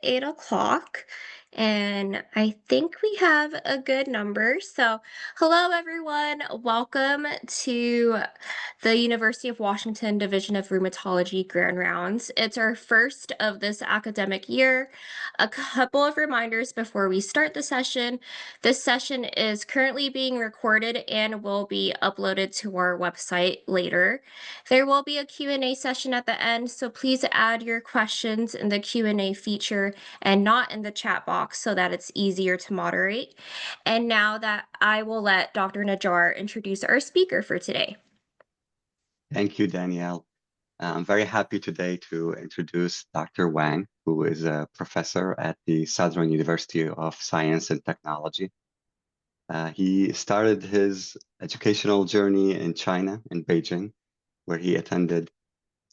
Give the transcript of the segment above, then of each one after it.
8 o'clock, and I think we have a good number. So, hello everyone. Welcome to the University of Washington Division of Rheumatology Grand Rounds. It's our first of this academic year. A couple of reminders before we start the session. This session is currently being recorded and will be uploaded to our website later. There will be a Q&A session at the end, so please add your questions in the Q&A feature and not in the chat box so that it's easier to moderate. And now that I will let Dr. Najjar introduce our speaker for today. Thank you, Danielle. I'm very happy today to introduce Dr. Wang, who is a professor at the Southern University of Science and Technology. He started his educational journey in China, in Beijing, where he attended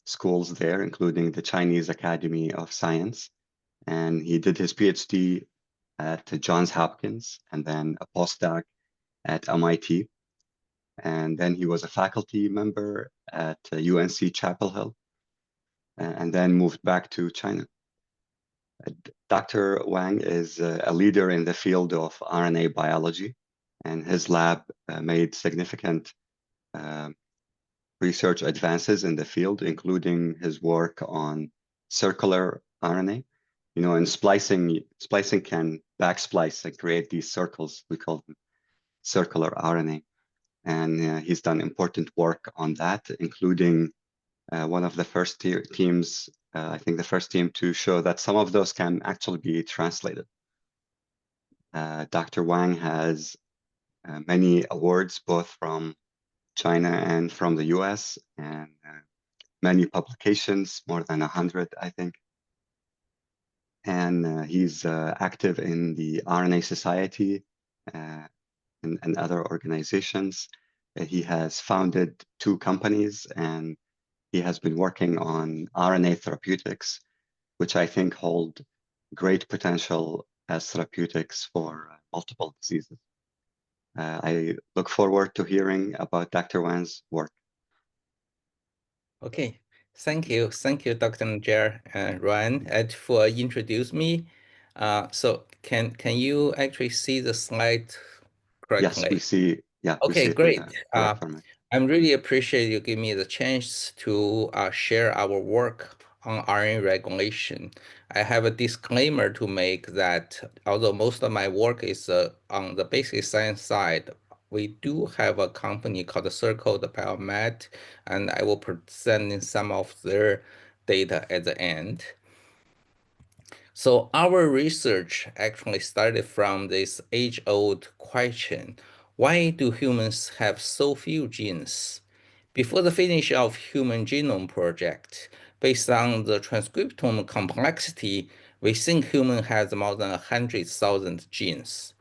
schools there, including the Chinese Academy of Science. And he did his PhD at Johns Hopkins and then a postdoc at MIT. And then he was a faculty member at UNC Chapel Hill, and then moved back to China. Dr. Wang is a leader in the field of RNA biology, and his lab made significant research advances in the field, including his work on circular RNA. You know, in splicing can backsplice and create these circles. We call them circular RNA. And he's done important work on that, including one of the first teams, I think the first team to show that some of those can actually be translated. Dr. Wang has many awards, both from China and from the US, and many publications, more than 100, I think. And he's active in the RNA Society and other organizations. He has founded 2 companies, and he has been working on RNA therapeutics, which I think hold great potential as therapeutics for multiple diseases. I look forward to hearing about Dr. Wang's work. Okay, thank you, Dr. Najjar and Ryan, for introducing me. So can you actually see the slide correctly? Yes, we see. Yeah. Okay, great. Correct format. I'm really appreciate you giving me the chance to share our work on RNA regulation. I have a disclaimer to make that although most of my work is on the basic science side, we do have a company called Circle the Biomed, and I will present some of their data at the end. So our research actually started from this age-old question: why do humans have so few genes? Before the finish of Human Genome Project, based on the transcriptome complexity, we think human has more than 100,000 genes.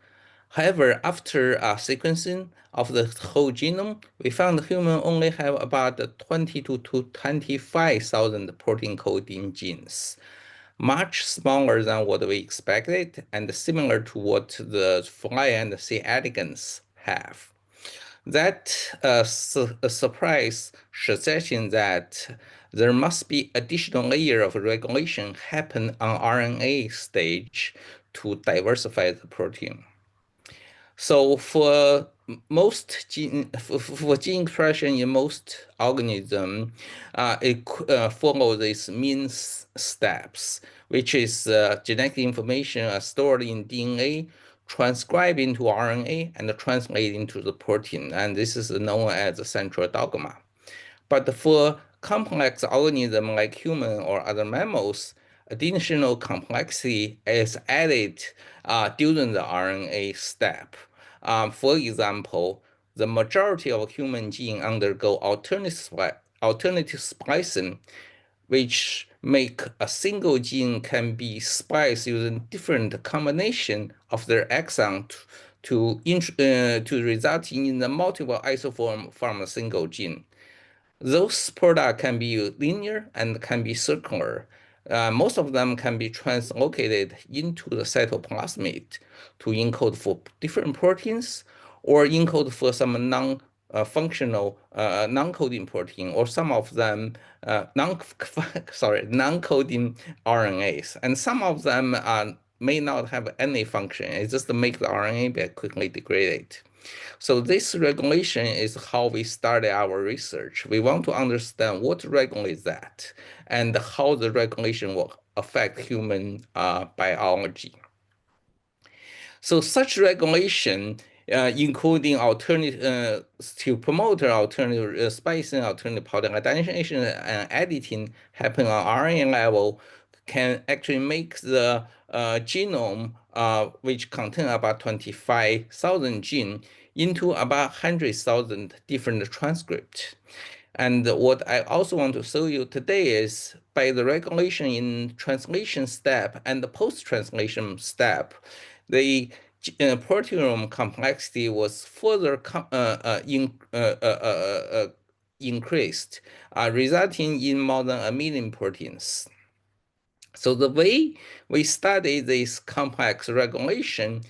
However, after sequencing of the whole genome, we found human only have about 20 to 25,000 protein coding genes, much smaller than what we expected and similar to what the fly and C. elegans have. That surprise suggestion that there must be additional layer of regulation happen on RNA stage to diversify the protein. So for most gene expression in most organisms, it follows these mean steps, which is genetic information stored in DNA, transcribed into RNA, and translated into the protein. And this is known as the central dogma. But for complex organisms like human or other mammals, additional complexity is added during the RNA step. For example, the majority of human genes undergo alternative splicing, which make a single gene can be spliced using different combination of their exon to result in the multiple isoform from a single gene. Those products can be linear and can be circular. Most of them can be translocated into the cytoplasmid to encode for different proteins or encode for some functional non-coding protein, or some of them non-coding RNAs, and some of them may not have any function. It just make the RNA be quickly degraded. So this regulation is how we started our research. We want to understand what regulates that and how the regulation will affect human biology. So such regulation, including alternative to promote alternative splicing, alternative polymorphisation, and editing, happen on RNA level, can actually make the genome, which contain about 25,000 genes, into about 100,000 different transcripts. And what I also want to show you today is by the regulation in translation step and the post-translation step, the proteome complexity was further increased, resulting in more than 1 million proteins. So the way we study this complex regulation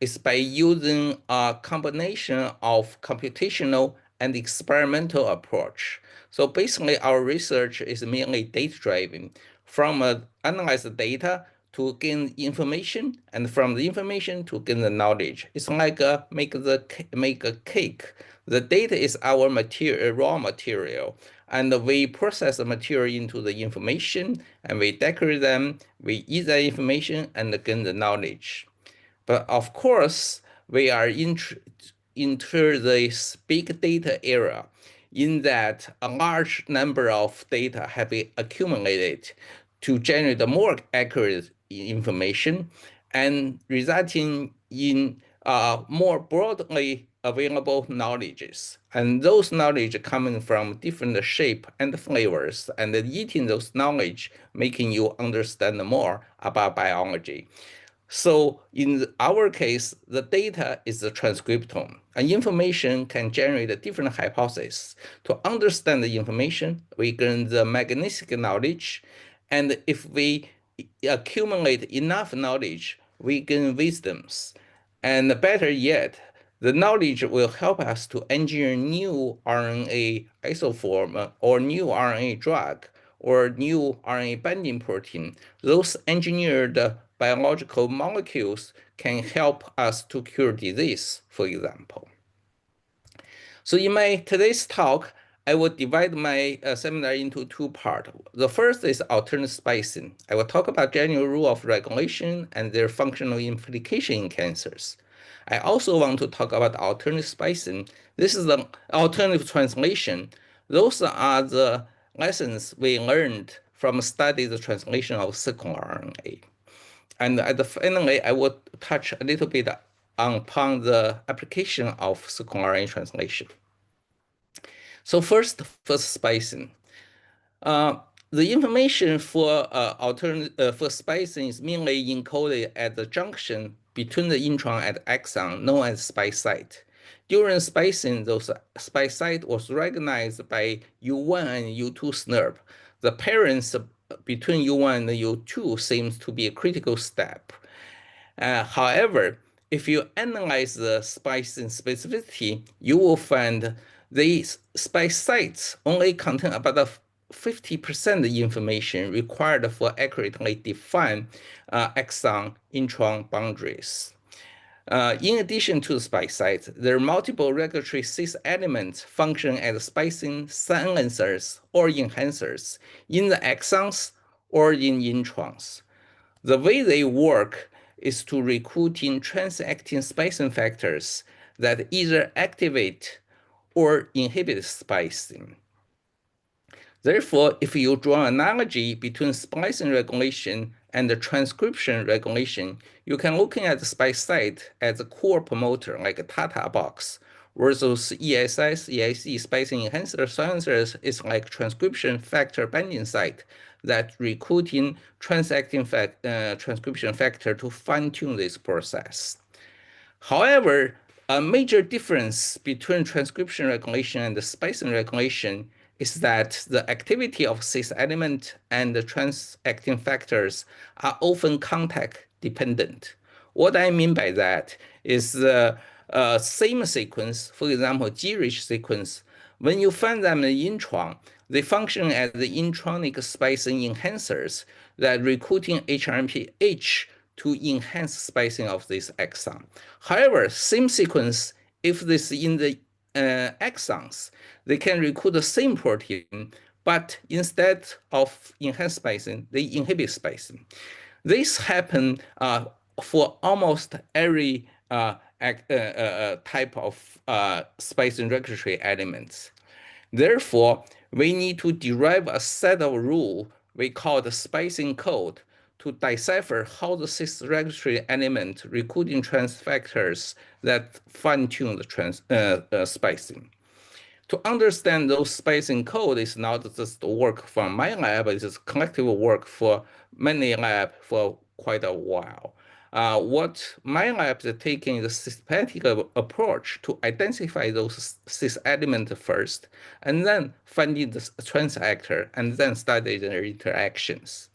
is by using a combination of computational and experimental approach. So basically, our research is mainly data-driven. From analyze the data to gain information, and from the information to gain the knowledge. It's like make a cake. The data is our material, raw material, and we process the material into the information, and we decorate them. We use that information and gain the knowledge. But of course, we are enter this big data era, in that a large number of data have been accumulated to generate more accurate information, and resulting in more broadly available knowledges. And those knowledge coming from different shape and flavors, and eating those knowledge, making you understand more about biology. So in our case, the data is the transcriptome, and information can generate different hypotheses. To understand the information, we gain the mechanistic knowledge, and if we accumulate enough knowledge, we gain wisdoms. And better yet, the knowledge will help us to engineer new RNA isoform or new RNA drug or new RNA binding protein. Those engineered biological molecules can help us to cure disease, for example. So in my today's talk, I will divide my seminar into two parts. The first is alternative splicing. I will talk about general rule of regulation and their functional implication in cancers. I also want to talk about alternative splicing. This is the alternative translation. Those are the lessons we learned from studying the translation of circular RNA. And finally, I will touch a little bit upon the application of circular RNA translation. So first splicing. The information for for splicing is mainly encoded at the junction between the intron and exon, known as splice site. During splicing, those splice site was recognized by U1 and U2 SNP. The pairing between U1 and U2 seems to be a critical step. However, if you analyze the splicing specificity, you will find these splice sites only contain about 50% information required for accurately define exon intron boundaries. In addition to the splice sites, there are multiple regulatory cis elements function as splicing silencers or enhancers in the exons or in introns. The way they work is to recruiting transactin splicing factors that either activate or inhibit splicing. Therefore, if you draw an analogy between splicing regulation and the transcription regulation, you can look at the splice site as a core promoter, like a Tata box, versus ESS, EIC splicing enhancer silencers is like transcription factor binding site that recruiting transcription factor to fine-tune this process. However, a major difference between transcription regulation and the splicing regulation is that the activity of cis element and the transactin factors are often contact dependent. What I mean by that is same sequence, for example, G-rich sequence, when you find them in the intron, they function as the intronic splicing enhancers that recruiting HRMPH to enhance splicing of this exon. However, same sequence, if this in the exons, they can recruit the same protein, but instead of enhanced splicing, they inhibit splicing. This happen for almost every type of splicing regulatory elements. Therefore, we need to derive a set of rules we call the splicing code to decipher how the cis regulatory element recruiting transfactors that fine-tune the splicing. To understand those spacing code is not just work from my lab, it's collective work for many labs for quite a while. What my lab is taking is a systematic approach to identify those cis elements first, and then finding the transactor, and then study their interactions.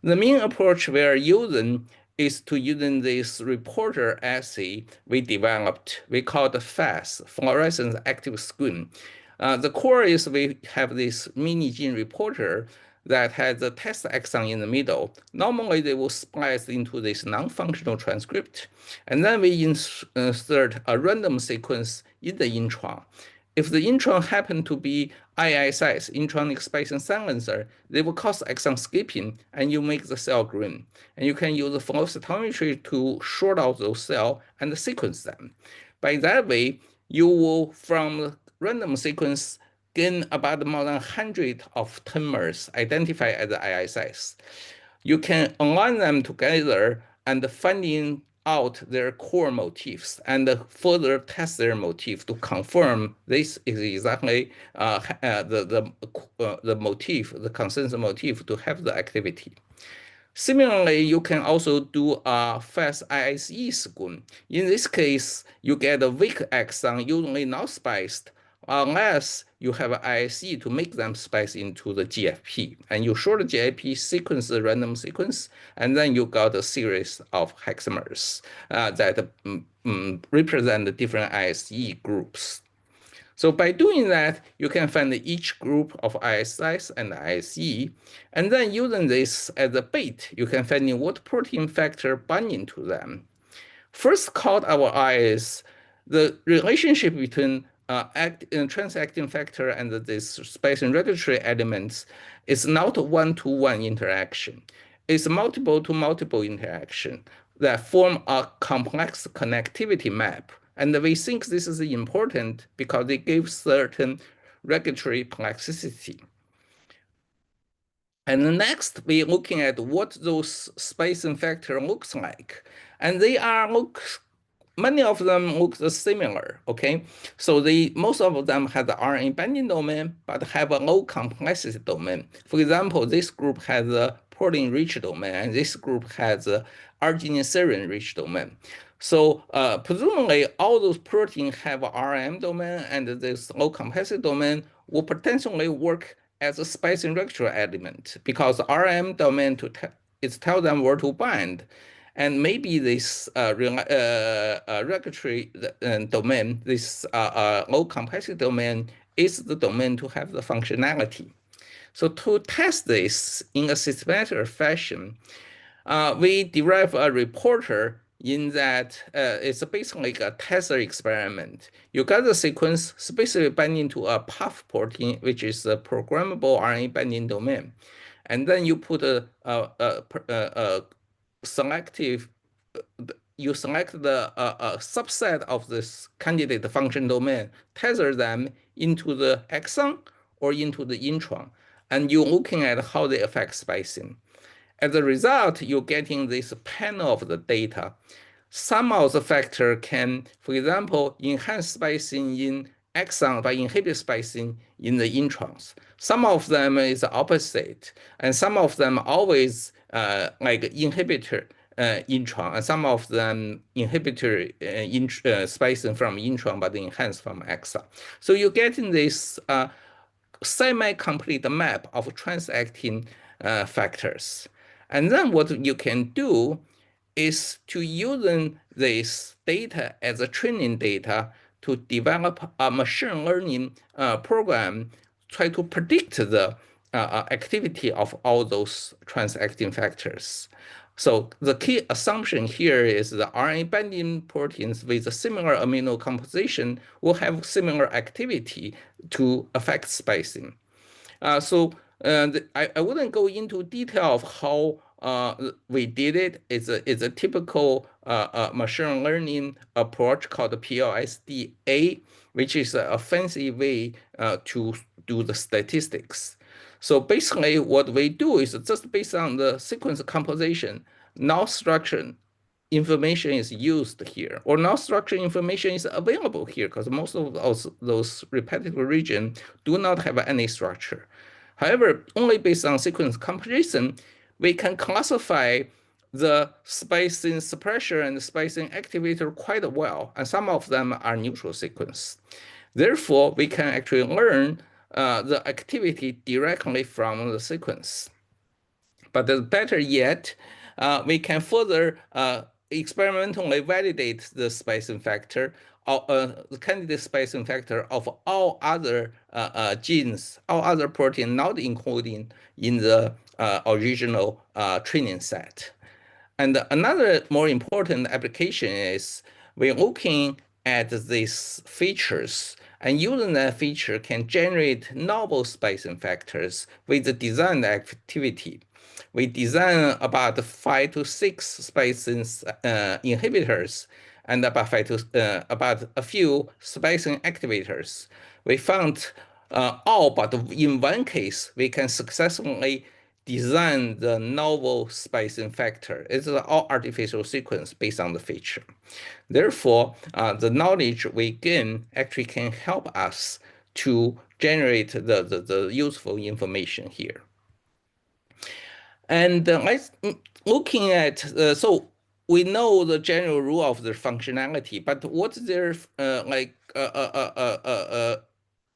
The main approach we are using is to using this reporter assay we developed. We call it FAS, fluorescence active screen. The core is we have this mini gene reporter that has a test exon in the middle. Normally, they will splice into this non-functional transcript, and then we insert a random sequence in the intron. If the intron happen to be II size, intronic splicing silencer, they will cause exon skipping, and you make the cell green. And you can use flow cytometry to sort out those cells and sequence them. By that way, you will, from random sequence, gain about more than 100 of tumors identified as II size. You can align them together and finding out their core motifs and further test their motif to confirm this is exactly the motif, the consensus motif to have the activity. Similarly, you can also do a fast ISE screen. In this case, you get a weak exon, usually not spliced, unless you have an ISE to make them splice into the GFP. And you short the GFP, sequence the random sequence, and then you got a series of hexamers that represent the different ISE groups. So by doing that, you can find each group of ISIs and ISE, and then using this as a bait, you can find what protein factor binding to them. First called our eyes, the relationship between transacting factor and this splicing regulatory elements is not one-to-one interaction. It's multiple-to-multiple interaction that form a complex connectivity map. And we think this is important because it gives certain regulatory plasticity. And next, we're looking at what those splicing factor looks like. And many of them look similar, okay? So most of them have the RNA binding domain, but have a low complexity domain. For example, this group has a protein-rich domain, and this group has a arginine-serine-rich domain. So presumably, all those proteins have a RM domain, and this low complexity domain will potentially work as a splicing regulatory element because RM domain tell them where to bind. And maybe this regulatory domain, this low complexity domain, is the domain to have the functionality. So to test this in a systematic fashion, we derive a reporter in that it's basically like a tester experiment. You got the sequence specifically binding to a puff protein, which is a programmable RNA binding domain. And then you put a selective, you select the subset of this candidate function domain, tether them into the exon or into the intron, and you're looking at how they affect splicing. As a result, you're getting this panel of the data. Some of the factor can, for example, enhance splicing in exon by inhibit splicing in the introns. Some of them is opposite, and some of them always like inhibitor intron, and some of them inhibitor splicing from intron, but enhance from exon. So you're getting this semi-complete map of transacting factors. And then what you can do is to using this data as a training data to develop a machine learning program, try to predict the activity of all those transacting factors. So the key assumption here is the RNA binding proteins with a similar amino composition will have similar activity to affect splicing. I wouldn't go into detail of how we did it. It's a typical machine learning approach called PLSDA, which is a fancy way to do the statistics. So basically, what we do is just based on the sequence composition, now structure information is used here, or now structure information is available here, because most of those repetitive regions do not have any structure. However, only based on sequence composition, we can classify the splicing suppressor and splicing activator quite well, and some of them are neutral sequence. Therefore, we can actually learn the activity directly from the sequence. But better yet, we can further experimentally validate the splicing factor, the candidate splicing factor of all other genes, all other proteins not included in the original training set. And another more important application is we're looking at these features, and using that feature can generate novel splicing factors with the design activity. We design about 5 to 6 splicing inhibitors and about a few splicing activators. We found all but in one case we can successfully design the novel splicing factor. It's an all artificial sequence based on the feature. Therefore, the knowledge we gain actually can help us to generate the useful information here. And let's looking at so we know the general rule of the functionality, but what's their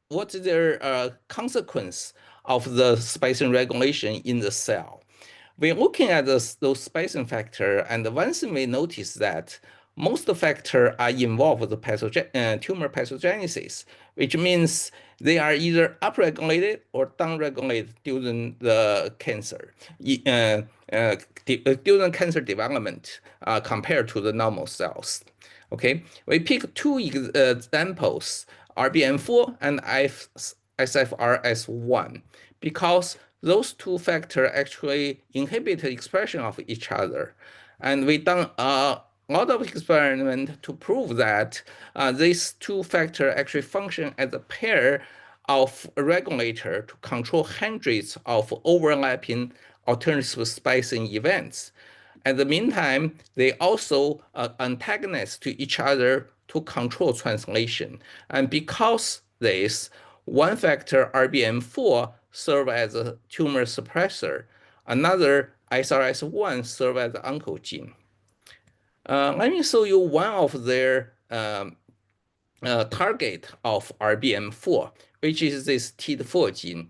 what's their consequence of the splicing regulation in the cell? We're looking at those splicing factor, and one thing we notice that most factors are involved with the tumor pathogenesis, which means they are either upregulated or downregulated during the cancer, during cancer development compared to the normal cells. Okay, we pick two examples, RBM4 and SFRS1, because those two factors actually inhibit the expression of each other. And we done a lot of experiment to prove that these two factors actually function as a pair of regulator to control hundreds of overlapping alternative splicing events. At the meantime, they also antagonize to each other to control translation. And because this, one factor, RBM4, serve as a tumor suppressor. Another, SRS1, serve as the oncogene. Let me show you one of their target of RBM4, which is this TID4 gene.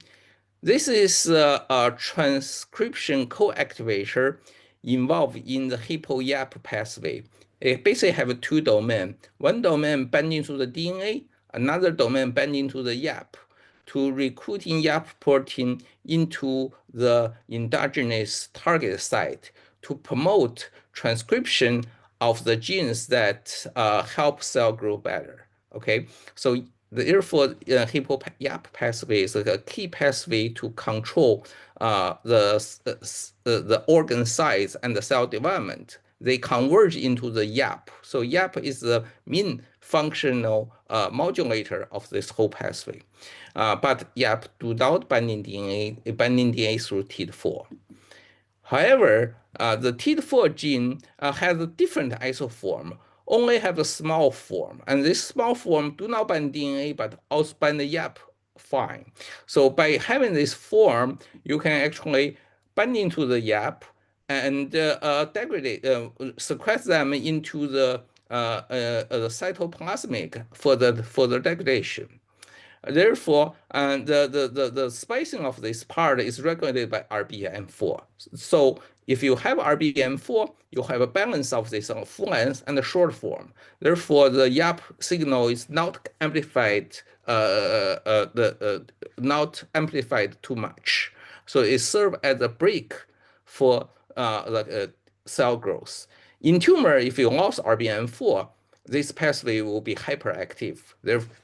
This is a transcription co-activator involved in the hippo-YAP pathway. It basically have two domains. One domain binding to the DNA, another domain binding to the YAP, to recruiting YAP protein into the endogenous target site to promote transcription of the genes that help cell grow better. Okay, so therefore, hippo-YAP pathway is a key pathway to control the organ size and the cell development. They converge into the YAP. So YAP is the main functional modulator of this whole pathway. But YAP do not binding DNA through TID4. However, the TID4 gene has a different isoform, only have a small form, and this small form do not bind DNA, but also bind the YAP fine. So by having this form, you can actually bind into the YAP and secrete them into the cytoplasmic for the degradation. Therefore, the splicing of this part is regulated by RBM4. So if you have RBM4, you have a balance of this full length and the short form. Therefore, the YAP signal is not amplified, not amplified too much. So it serves as a brake for cell growth. In tumor, if you lost RBM4, this pathway will be hyperactive, therefore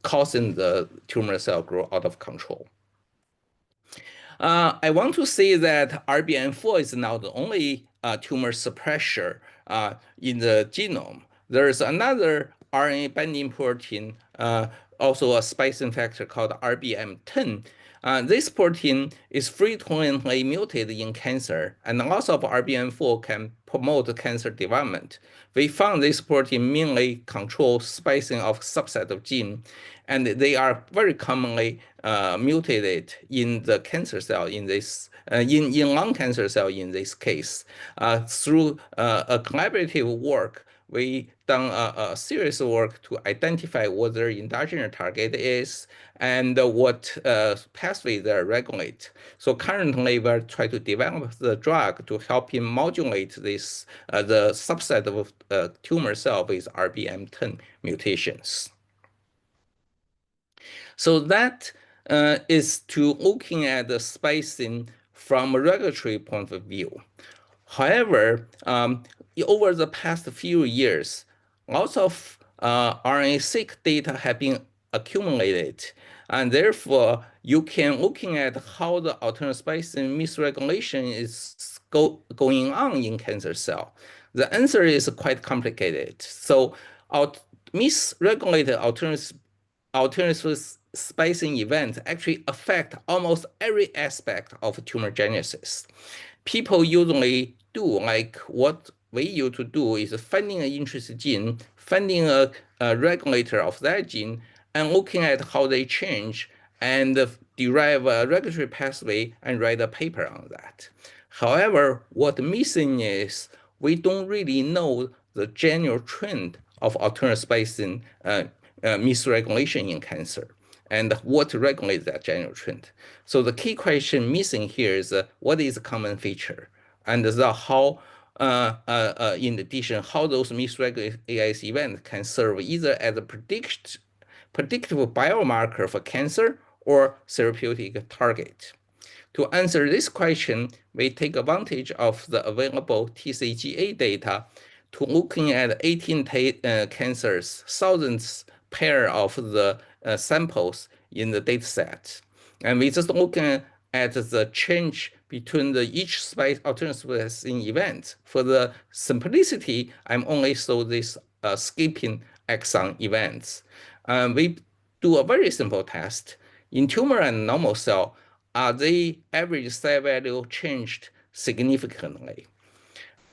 causing the tumor cell grow out of control. I want to say that RBM4 is not the only tumor suppressor in the genome. There's another RNA binding protein, also a splicing factor called RBM10. This protein is frequently mutated in cancer, and loss of RBM4 can promote cancer development. We found this protein mainly controls splicing of subset of gene, and they are very commonly mutated in the cancer cell in this in lung cancer cell in this case. Through a collaborative work, we done a serious work to identify what their endogenous target is and what pathway they regulate. So currently, we're trying to develop the drug to help him modulate this the subset of tumor cell with RBM10 mutations. So that is to looking at the splicing from a regulatory point of view. However, over the past few years, lots of RNA-seq data have been accumulated, and therefore you can looking at how the alternate splicing misregulation is going on in cancer cell. The answer is quite complicated. So misregulated alternate splicing events actually affect almost every aspect of tumor genesis. People usually do like what we used to do is finding an interest gene, finding a regulator of that gene, and looking at how they change and derive a regulatory pathway and write a paper on that. However, what's missing is we don't really know the general trend of alternate splicing misregulation in cancer and what regulates that general trend. So the key question missing here is what is the common feature, and how, in addition, how those misregulated AIS events can serve either as a predictive biomarker for cancer or therapeutic target. To answer this question, we take advantage of the available TCGA data to looking at 18 cancers, thousands pair of the samples in the data set. And we just looking at the change between each alternate splicing event. For the simplicity, I'm only show this skipping exon events. We do a very simple test. In tumor and normal cell, are the average cell value changed significantly?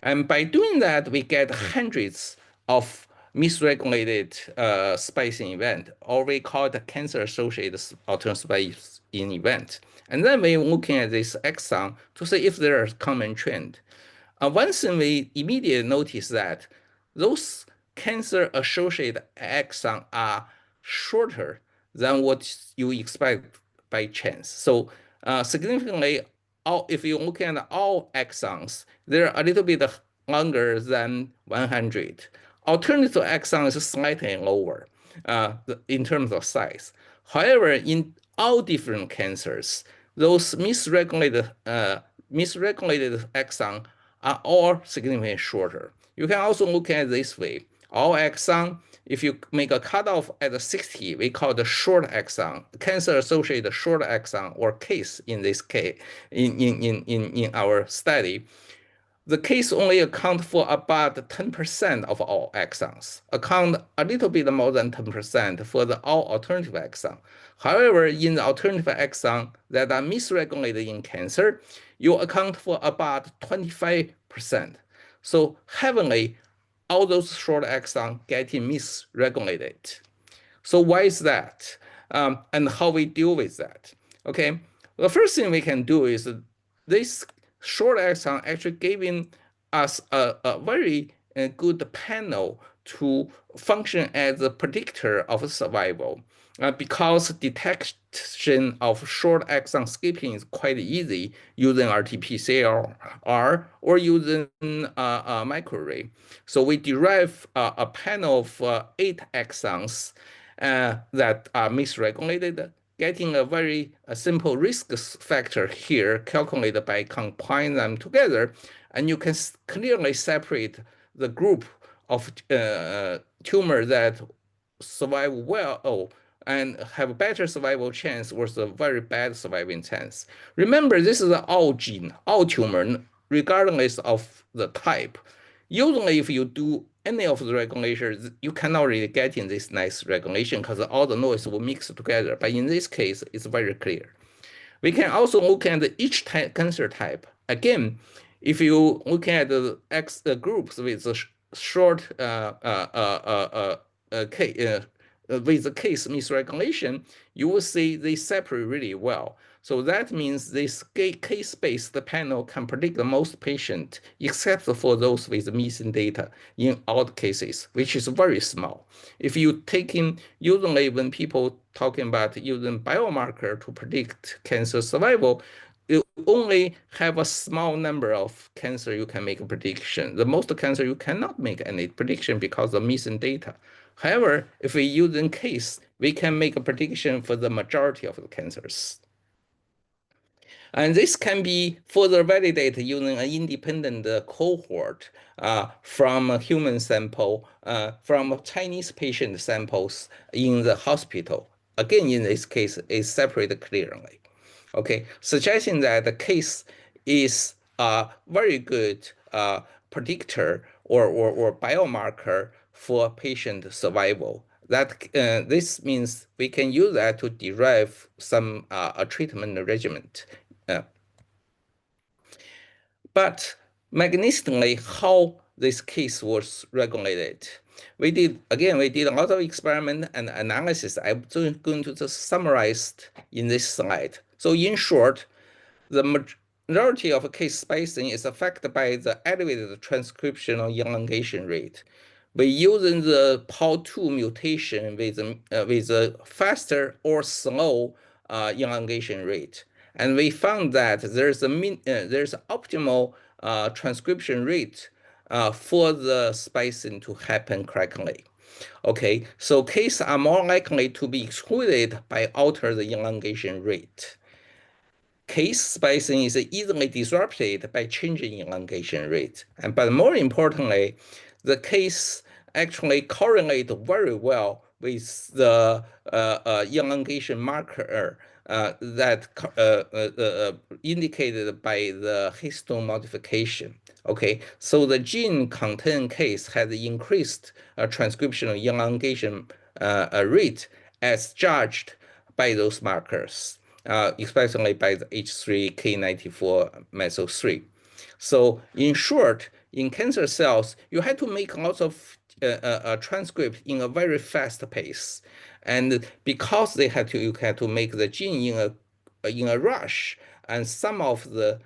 And by doing that, we get hundreds of misregulated splicing event, or we call it cancer-associated alternate splicing event. And then we're looking at this exon to see if there is common trend. One thing we immediately notice that those cancer-associated exons are shorter than what you expect by chance. So significantly, if you look at all exons, they're a little bit longer than 100. Alternative exon is slightly lower in terms of size. However, in all different cancers, those misregulated exons are all significantly shorter. You can also look at it this way. All exon, if you make a cutoff at 60, we call the short exon, cancer-associated short exon, or case in this case, in our study. The case only account for about 10% of all exons, account a little bit more than 10% for the all alternative exon. However, in the alternative exon that are misregulated in cancer, you account for about 25%. So heavily, all those short exons getting misregulated. So why is that? And how we deal with that? Okay, the first thing we can do is this short exon actually giving us a very good panel to function as a predictor of survival. Because detection of short exon skipping is quite easy using RT-PCR or using microarray. So we derive a panel of 8 exons that are misregulated, getting a very simple risk factor here calculated by combining them together. And you can clearly separate the group of tumor that survive well and have a better survival chance versus a very bad surviving chance. Remember, this is all gene, all tumor, regardless of the type. Usually, if you do any of the regulations, you cannot really get in this nice regulation because all the noise will mix together. But in this case, it's very clear. We can also look at each cancer type. Again, if you look at the groups with a short with the case misregulation, you will see they separate really well. So that means this case-based panel can predict the most patient, except for those with missing data in all cases, which is very small. If you take in, usually when people talking about using biomarker to predict cancer survival, you only have a small number of cancer you can make a prediction. The most cancer you cannot make any prediction because of missing data. However, if we use in case, we can make a prediction for the majority of the cancers. And this can be further validated using an independent cohort from a human sample, from Chinese patient samples in the hospital. Again, in this case, is separated clearly. Okay, suggesting that the case is a very good predictor or biomarker for patient survival. That this means we can use that to derive some a treatment regimen. Uh, but mechanistically, how this case was regulated. We did a lot of experiment and analysis. I'm going to just summarize in this slide. So in short, the majority of case splicing is affected by the elevated transcriptional elongation rate. We're using the PAL2 mutation with a faster or slow elongation rate. And we found that there's optimal transcription rate for the splicing to happen correctly. Okay, so cases are more likely to be excluded by alter the elongation rate. Case splicing is easily disrupted by changing elongation rate. But more importantly, the case actually correlate very well with the elongation marker that indicated by the histone modification. Okay, so the gene content case has increased transcriptional elongation rate as judged by those markers, especially by the H3K94 methyl 3. So in short, in cancer cells, you have to make lots of transcript in a very fast pace. And because you had to make the gene in a rush, and some of the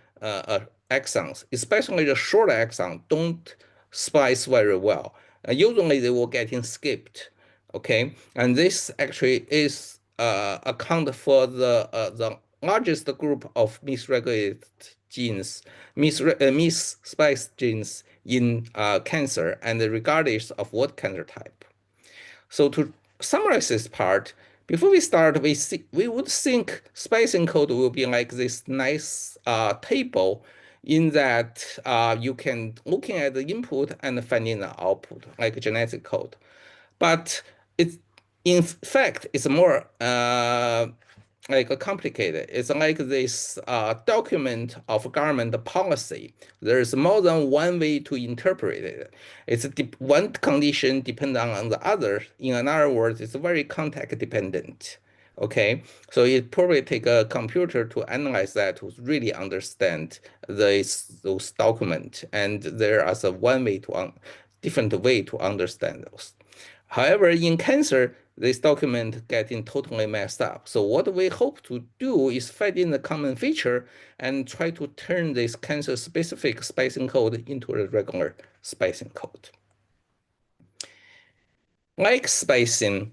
exons, especially the short exon, don't splice very well. Usually they will getting skipped. Okay, and this actually is account for the largest group of misregulated genes, misspliced genes in cancer, and regardless of what cancer type. So to summarize this part, before we start, we would think splicing code will be like this nice table in that you can looking at the input and finding the output, like genetic code. But it's in fact it's more like complicated. It's like this document of government policy. There's more than one way to interpret it. It's one condition depends on the other. In other words, it's very context dependent. Okay, so it probably take a computer to analyze that to really understand those documents, and there is a one way to different way to understand those. However, in cancer, this document getting totally messed up. So what we hope to do is find in the common feature and try to turn this cancer-specific splicing code into a regular splicing code. Like splicing,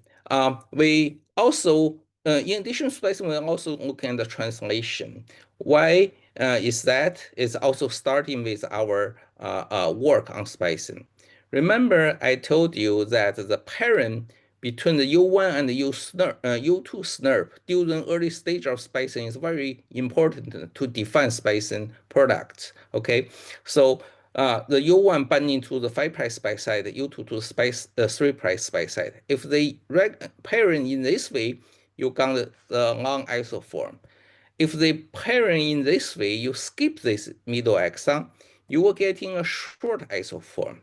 we also, in addition to splicing, we're also looking at the translation. Why is that? It's also starting with our work on splicing. Remember, I told you that the parent between the U1 and the U2 SNRP during early stage of splicing is very important to define splicing products. Okay, so the U1 binding to the 5' spike site, U2 to the 3' spike site. If they parent in this way, you got the long isoform. If they parent in this way, you skip this middle exon, you will getting a short isoform.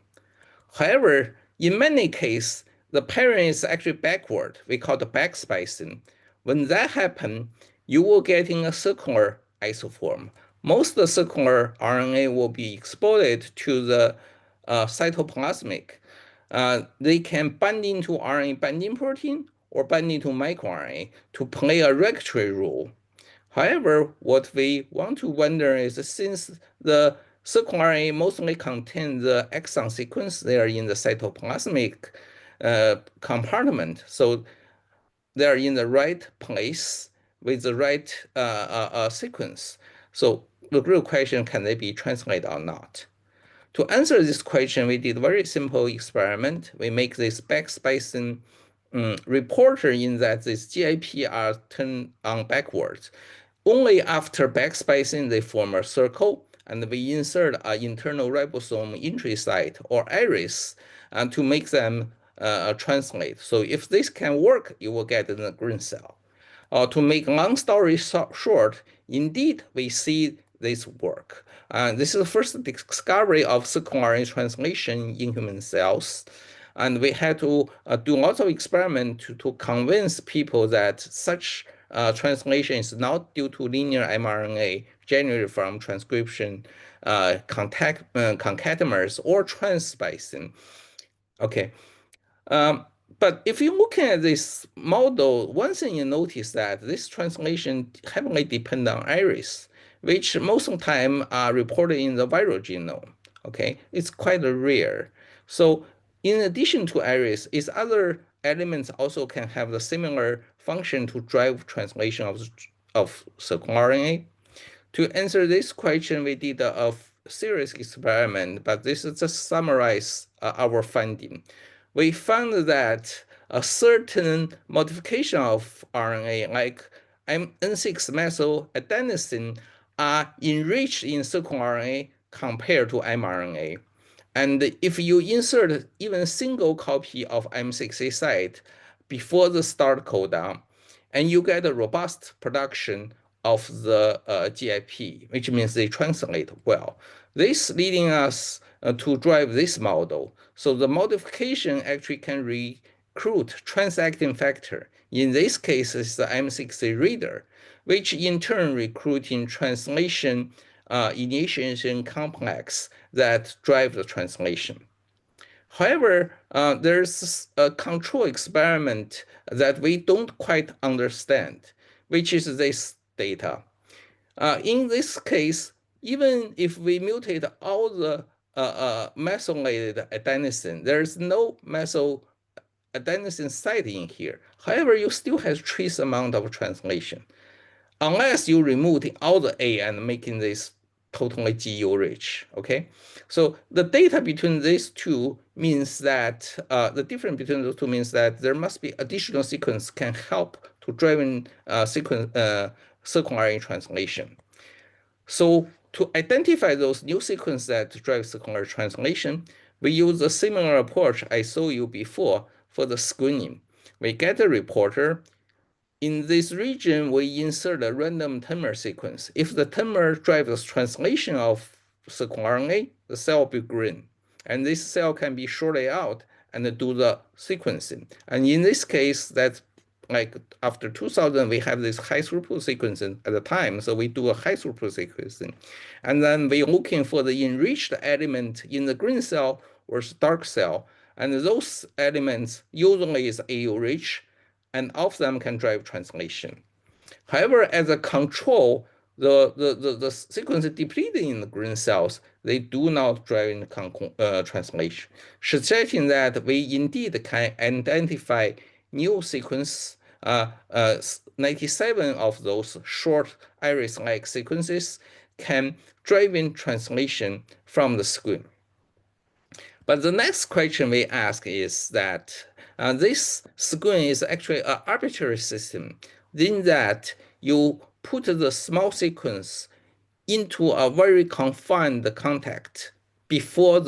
However, in many cases, the parent is actually backward. We call it back splicing. When that happens, you will getting a circular isoform. Most of the circular RNA will be exposed to the cytoplasmic. They can bind into RNA binding protein or bind into microRNA to play a regulatory role. However, what we want to wonder is since the circular RNA mostly contain the exon sequence, they are in the cytoplasmic compartment, so they are in the right place with the right sequence. So the real question, can they be translated or not? To answer this question, we did a very simple experiment. We make this backsplicing reporter in that this GIP are turned on backwards. Only after backsplicing, they form a circle, and we insert an internal ribosome entry site or iris to make them translate. So if this can work, you will get the green cell. To make long story short, indeed, we see this work. This is the first discovery of circular RNA translation in human cells. And we had to do lots of experiments to convince people that such translation is not due to linear mRNA generated from transcription concatenamers or transsplicing. Okay. But if you look at this model, one thing you notice that this translation heavily depends on iris, which most of the time are reported in the viral genome. Okay, it's quite rare. So in addition to iris, its other elements also can have the similar function to drive translation of circular RNA. To answer this question, we did a serious experiment, but this is just summarize our finding. We found that a certain modification of RNA, like N6-methyladenosine, are enriched in circular RNA compared to mRNA. And if you insert even a single copy of M6A site before the start codon, and you get a robust production of the GIP, which means they translate well. This leading us to drive this model. So the modification actually can recruit transactin factor. In this case, it's the M6A reader, which in turn recruiting translation initiation complex that drive the translation. However, there's a control experiment that we don't quite understand, which is this data. In this case, even if we mutate all the methylated adenosine, there's no methyl adenosine site in here. However, you still have trace amount of translation, unless you remove all the A and making this totally GU rich, okay? So the data between these two means that, the difference between those two means that there must be additional sequence can help to drive in circular RNA translation. So to identify those new sequences that drive circular translation, we use a similar approach I showed you before for the screening. We get a reporter. In this region, we insert a random temer sequence. If the temer drives translation of circular RNA, the cell will be green. And this cell can be shorted out and do the sequencing. And in this case, that's like after 2000, we have this high throughput sequencing at the time. So we do a high throughput sequencing. And then we're looking for the enriched element in the green cell or dark cell. And those elements usually is AU rich. and all of them can drive translation. However, as a control, the sequence depleted in the green cells, they do not drive in translation, suggesting that we indeed can identify new sequence. 97 of those short iris-like sequences can drive in translation from the screen. But the next question we ask is that this screen is actually an arbitrary system, in that you put the small sequence into a very confined contact before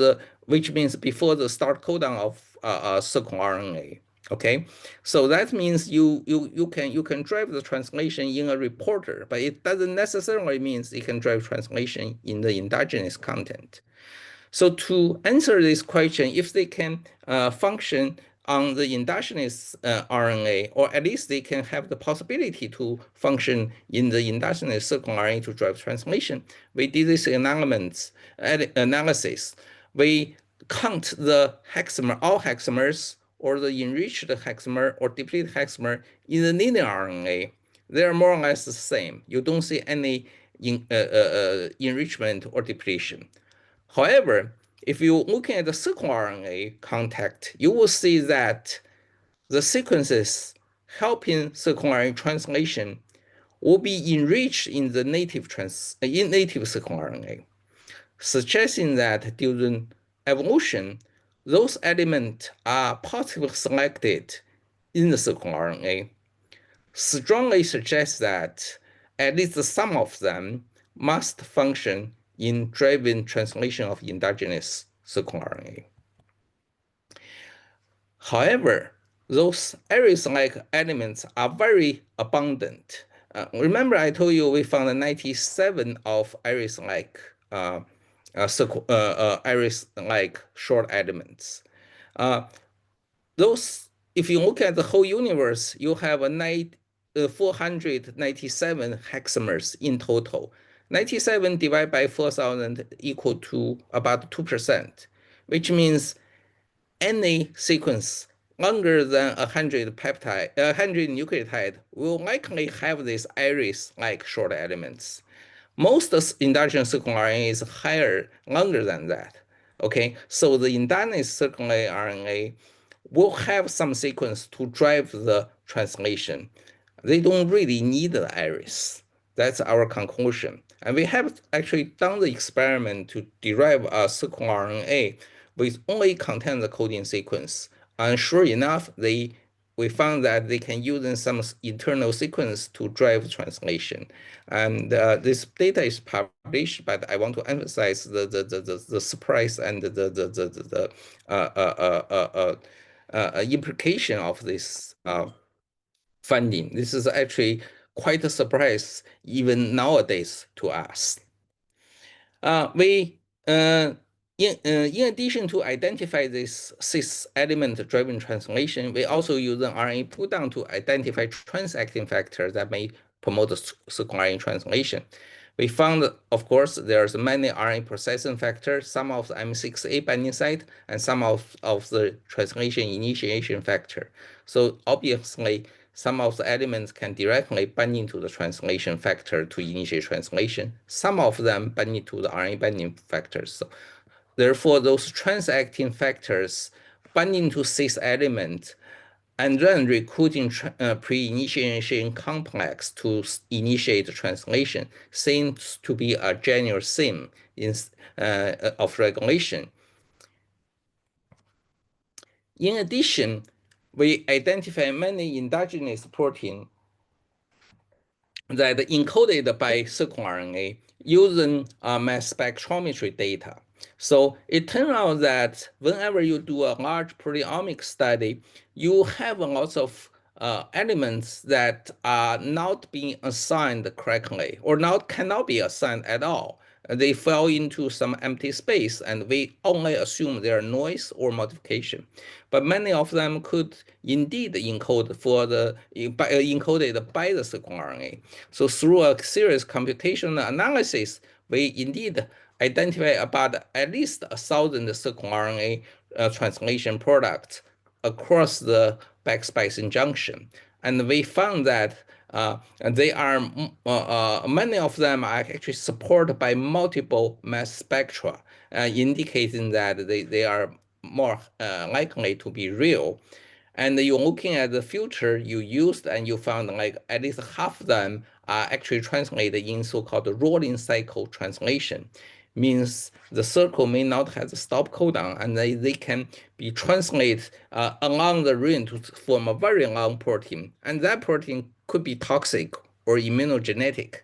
which means before the start codon of circRNA. Okay, so that means you can drive the translation in a reporter, but it doesn't necessarily mean it can drive translation in the endogenous content. So to answer this question, if they can function on the endogenous RNA, or at least they can have the possibility to function in the endogenous circRNA to drive translation, we did this analysis. We count the hexamer, all hexamers, or the enriched hexamer or depleted hexamer in the linear RNA. They're more or less the same. You don't see any enrichment or depletion. However, if you look at the circRNA contact, you will see that the sequences helping circRNA translation will be enriched in the native circRNA, suggesting that during evolution, those elements are positively selected in the circRNA, strongly suggests that at least some of them must function in driving translation of endogenous circRNA. However, those iris-like elements are very abundant. Remember I told you we found 97 of iris-like iris-like short elements. Those, if you look at the whole universe, you have 497 hexamers in total. 97 divided by 4,000 equal to about 2%, which means any sequence longer than 100 nucleotide will likely have these iris-like short elements. Most endogenous circRNA is higher, longer than that. Okay, so the endogenous circRNA will have some sequence to drive the translation. They don't really need the iris. That's our conclusion. And we have actually done the experiment to derive a circRNA with only content the coding sequence. And sure enough, we found that they can use some internal sequence to drive translation. And this data is published, but I want to emphasize the surprise and the implication of this finding. This is actually quite a surprise even nowadays to us. In addition to identify this cis-element-driven translation, we also use an RNA pull-down to identify transactin factors that may promote circRNA translation. We found, of course, there's many RNA processing factors, some of the M6A binding site, and some of the translation initiation factor. So obviously, some of the elements can directly bind into the translation factor to initiate translation. Some of them bind into the RNA binding factors. So therefore, those transactin factors binding to cis element and then recruiting pre-initiation complex to initiate translation seems to be a general theme of regulation. In addition, we identify many endogenous proteins that encoded by circRNA using mass spectrometry data. So it turns out that whenever you do a large proteomic study, you have lots of elements that are not being assigned correctly or cannot be assigned at all. They fall into some empty space, and we only assume they are noise or modification. But many of them could indeed encoded by the circRNA. So through a serious computational analysis, we indeed identify about at least 1,000 circRNA translation products across the backsplicing junction. And we found that they are many of them are actually supported by multiple mass spectra, indicating that they are more likely to be real. And you're looking at the future you used, and you found like at least half of them are actually translated in so-called rolling cycle translation. Means the circle may not have the stop codon, and they can be translated along the RNA to form a very long protein. And that protein could be toxic or immunogenetic.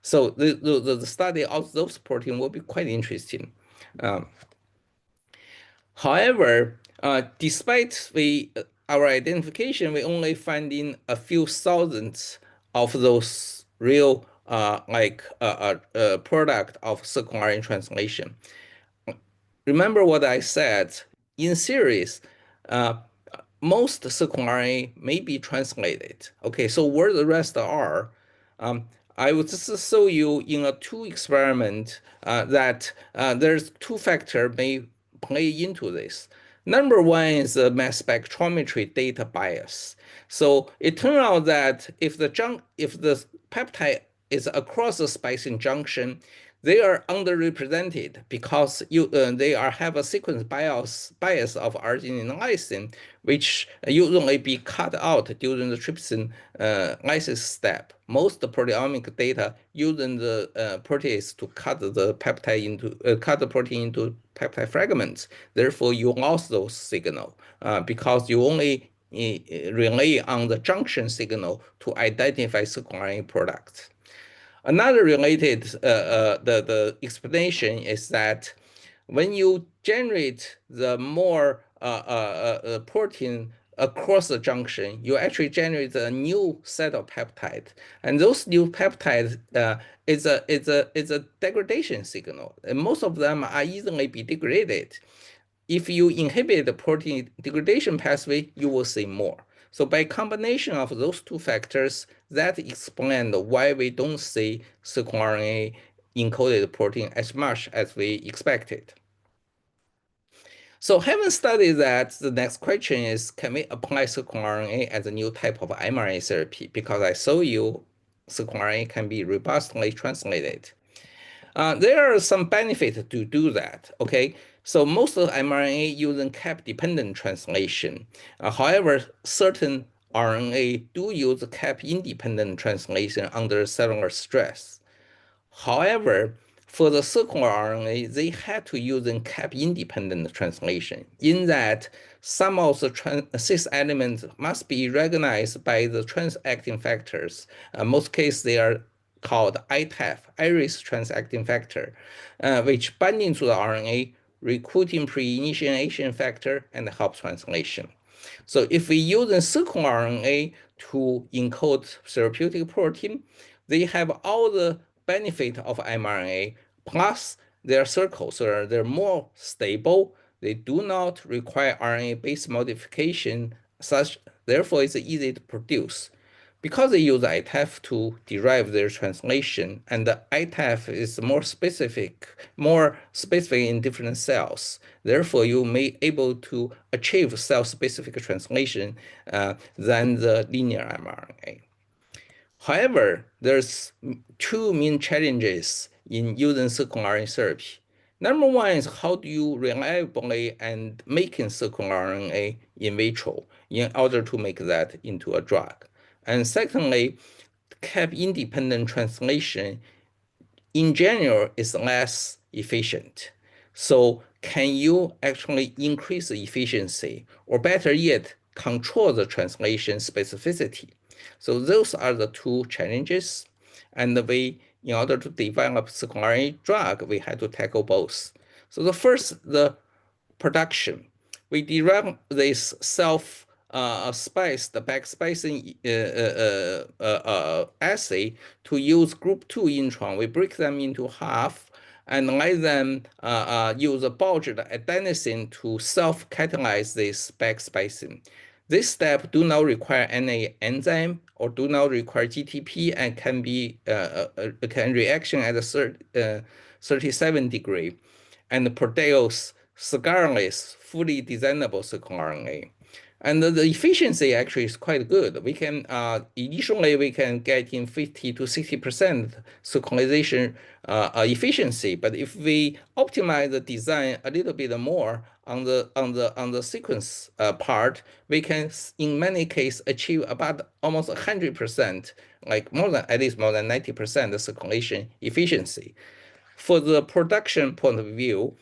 So the study of those proteins will be quite interesting. However, despite our identification, we only finding a few thousands of those real product of circular RNA translation. Remember what I said, in series, most circular RNA may be translated. Okay, so where the rest are, I will just show you in a two experiment that there's two factors may play into this. Number one is the mass spectrometry data bias. So it turns out that if the peptide is across the splicing junction, they are underrepresented because they have a sequence bias of arginine and lysine, which usually be cut out during the trypsin lysis step. Most proteomic data using the protease to cut the peptide into cut the protein into peptide fragments. Therefore, you lost those signal because you only rely on the junction signal to identify circular RNA products. Another related the explanation is that when you generate the more protein across the junction, you actually generate a new set of peptides, and those new peptides is a degradation signal. And most of them are easily be degraded. If you inhibit the protein degradation pathway, you will see more. So by combination of those two factors, that explains why we don't see circular RNA encoded protein as much as we expected. So having studied that, the next question is, can we apply circular RNA as a new type of mRNA therapy? Because I saw you, circular RNA can be robustly translated. There are some benefits to do that, okay? So most of the mRNA using cap-dependent translation. However, certain RNA do use cap-independent translation under cellular stress. However, for the circular RNA, they had to use a cap-independent translation in that some of the cis elements must be recognized by the transacting factors. Most cases, they are called ITAF, iris transacting factor, which binding to the RNA, recruiting pre-initiation factor, and help translation. So if we use a circular RNA to encode therapeutic protein, they have all the benefit of mRNA, plus their circles, so they're more stable. They do not require RNA-based modification, therefore it's easy to produce. Because they use ITAF to derive their translation, and the ITAF is more specific in different cells. Therefore, you may able to achieve cell-specific translation than the linear mRNA. However, there's two main challenges in using circular RNA therapy. Number one is how do you reliably and making circular RNA in vitro in order to make that into a drug. And secondly, cap-independent translation in general is less efficient. So can you actually increase the efficiency, or better yet, control the translation specificity? So those are the two challenges. And in order to develop circular RNA drug, we had to tackle both. So the first, the production. We developed this spliced backsplicing assay to use group 2 intron. We break them into half and let them use a bulged adenosine to self-catalyze this backsplicing. This step do not require any enzyme or do not require GTP and can reaction at a 37 degree and produce scarless, fully designable circular RNA. And the efficiency actually is quite good. We can initially we can get in 50 to 60% synchronization efficiency, but if we optimize the design a little bit more on the sequence part, we can in many cases achieve about almost 100%, like at least more than 90% synchronization efficiency. For the production point of view,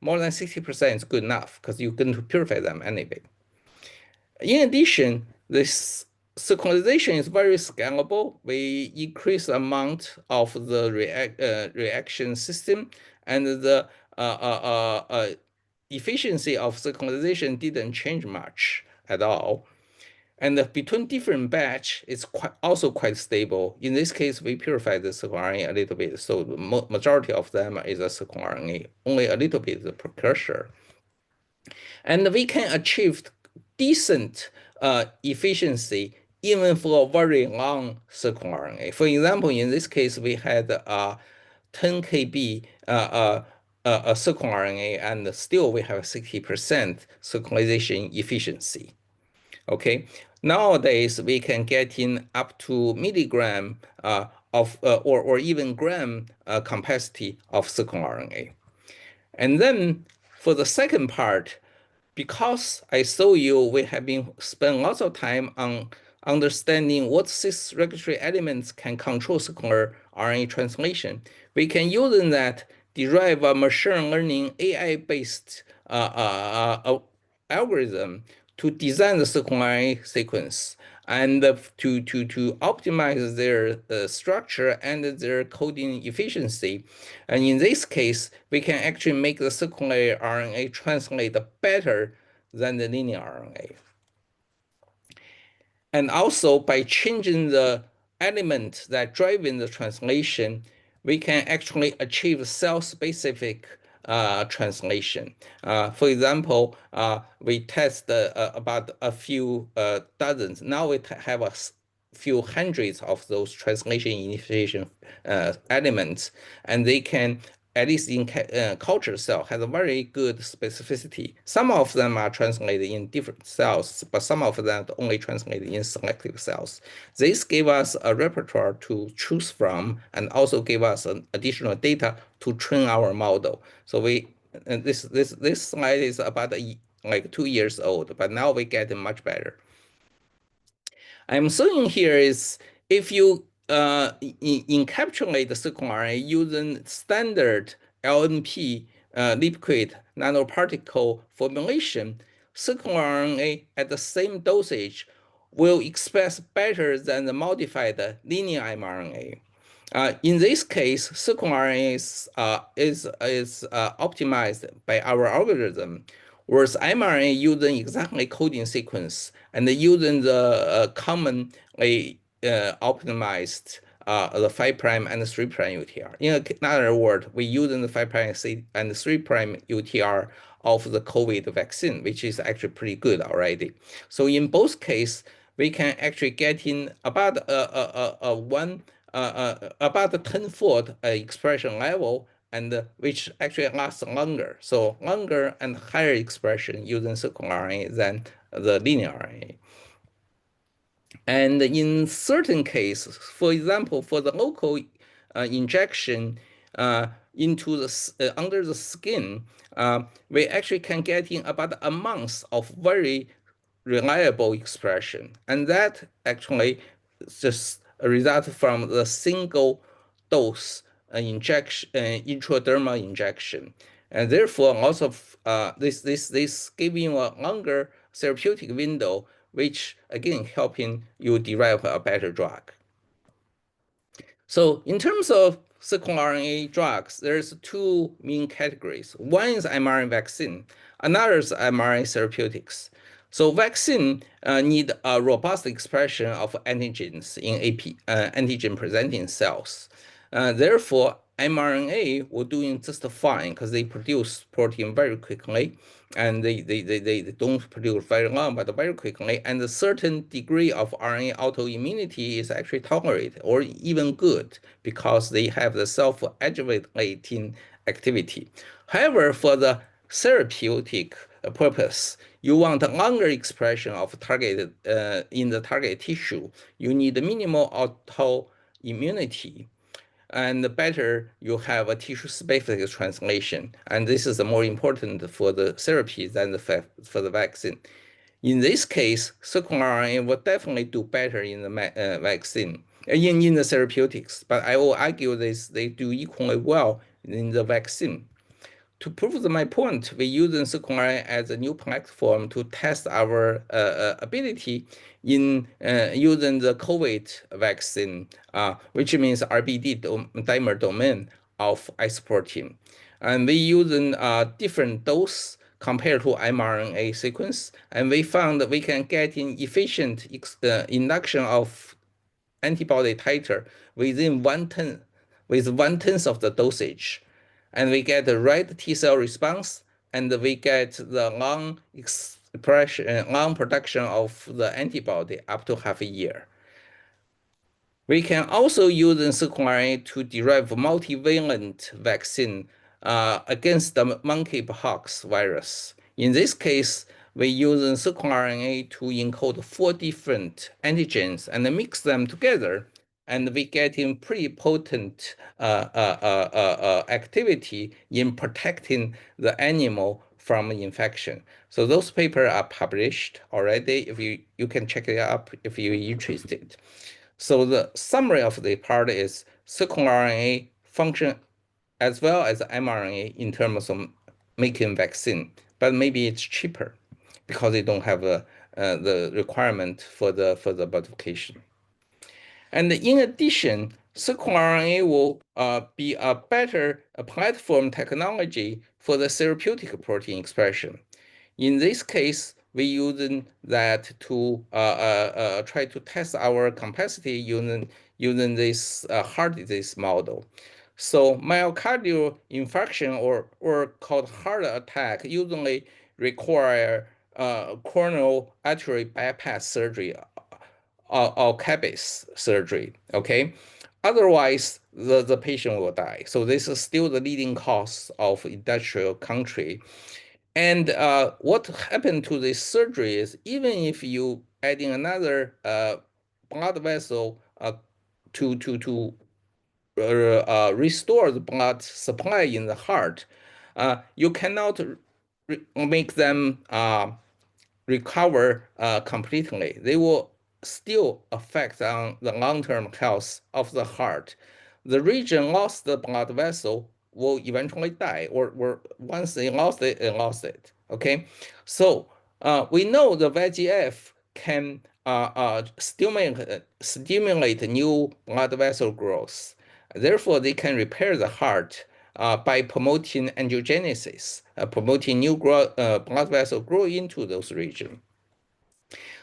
more than 60% is good enough because you're going to purify them anyway. In addition, this synchronization is very scalable. We increase the amount of the reaction system, and the efficiency of synchronization didn't change much at all. And between different batch, it's also quite stable. In this case, we purify the circRNA a little bit, so the majority of them is a circRNA, only a little bit the precursor. And we can achieve decent efficiency even for a very long circRNA. For example, in this case, we had 10 kb circRNA, and still we have 60% circularization efficiency. Okay, nowadays we can get in up to milligram or even gram capacity of circRNA. And then for the second part, because I saw you, we have been spent lots of time on understanding what cis regulatory elements can control circular RNA translation. We can use that derive a machine learning AI-based algorithm to design the circular RNA sequence and to optimize their structure and their coding efficiency. And in this case, we can actually make the circular RNA translate better than the linear RNA. And also by changing the element that driving the translation, we can actually achieve cell-specific translation. For example, we test about a few dozens. Now we have a few hundreds of those translation initiation elements, and they can, at least in culture cell, has a very good specificity. Some of them are translated in different cells, but some of them only translated in selective cells. This gave us a repertoire to choose from, and also gave us additional data to train our model. So this slide is about like 2 years old, but now we get much better. I'm showing here is if you encapsulate the circRNA using standard LNP liquid nanoparticle formulation, circRNA at the same dosage will express better than the modified linear mRNA. In this case, circRNA is optimized by our algorithm, whereas mRNA using exactly coding sequence and using the commonly optimized the 5' and the 3' UTR. In other words, we using the 5' and the 3' UTR of the COVID vaccine, which is actually pretty good already. So in both cases, we can actually get in about about a 10-fold expression level, and which actually lasts longer. So longer and higher expression using circRNA than the linear RNA. And in certain cases, for example, for the local injection into the under the skin, we actually can get in about a month of very reliable expression, and that actually just a result from the single dose injection, intradermal injection, and therefore also this giving a longer therapeutic window, which again helping you derive a better drug. So in terms of circRNA drugs, there's two main categories. One is mRNA vaccine, another is mRNA therapeutics. So vaccine need a robust expression of antigens in antigen-presenting cells. Therefore, mRNA were doing just fine because they produce protein very quickly, and they don't produce very long, but very quickly. And a certain degree of RNA autoimmunity is actually tolerated or even good because they have the self-adjuvating activity. However, for the therapeutic purpose, you want a longer expression of targeted in the target tissue. You need minimal autoimmunity, and better you have a tissue-specific translation. And this is more important for the therapy than for the vaccine. In this case, circular RNA will definitely do better in the vaccine, in the therapeutics. But I will argue they do equally well in the vaccine. To prove my point, we use circular as a new platform to test our ability in using the COVID vaccine, which means RBD dimer domain of S protein. And we use different dose compared to mRNA sequence, and we found that we can get in efficient induction of antibody titer within with 1/10 of the dosage. And we get the right T cell response, and we get the long expression, long production of the antibody up to half a year. We can also use circular RNA to derive multivalent vaccine against the monkeypox virus. In this case, we use circular RNA to encode 4 different antigens and mix them together, and we get in pretty potent activity in protecting the animal from infection. So those papers are published already. If you can check it out if you're interested. So the summary of the part is circular RNA function as well as mRNA in terms of making vaccine, but maybe it's cheaper because they don't have the requirement for the modification. And in addition, circular RNA will be a better platform technology for the therapeutic protein expression. In this case, we using that to try to test our capacity using this heart disease model. So myocardial infarction or called heart attack usually require coronary artery bypass surgery or CABG surgery, okay? Otherwise, the patient will die. So this is still the leading cause of industrial country. And what happened to this surgery is even if you adding another blood vessel to restore the blood supply in the heart, you cannot make them recover completely. They will still affect on the long-term health of the heart. The region lost the blood vessel will eventually die, or once they lost it, they lost it. Okay, so we know the VEGF can stimulate new blood vessel growth. Therefore, they can repair the heart by promoting angiogenesis, promoting new blood vessel grow into those regions.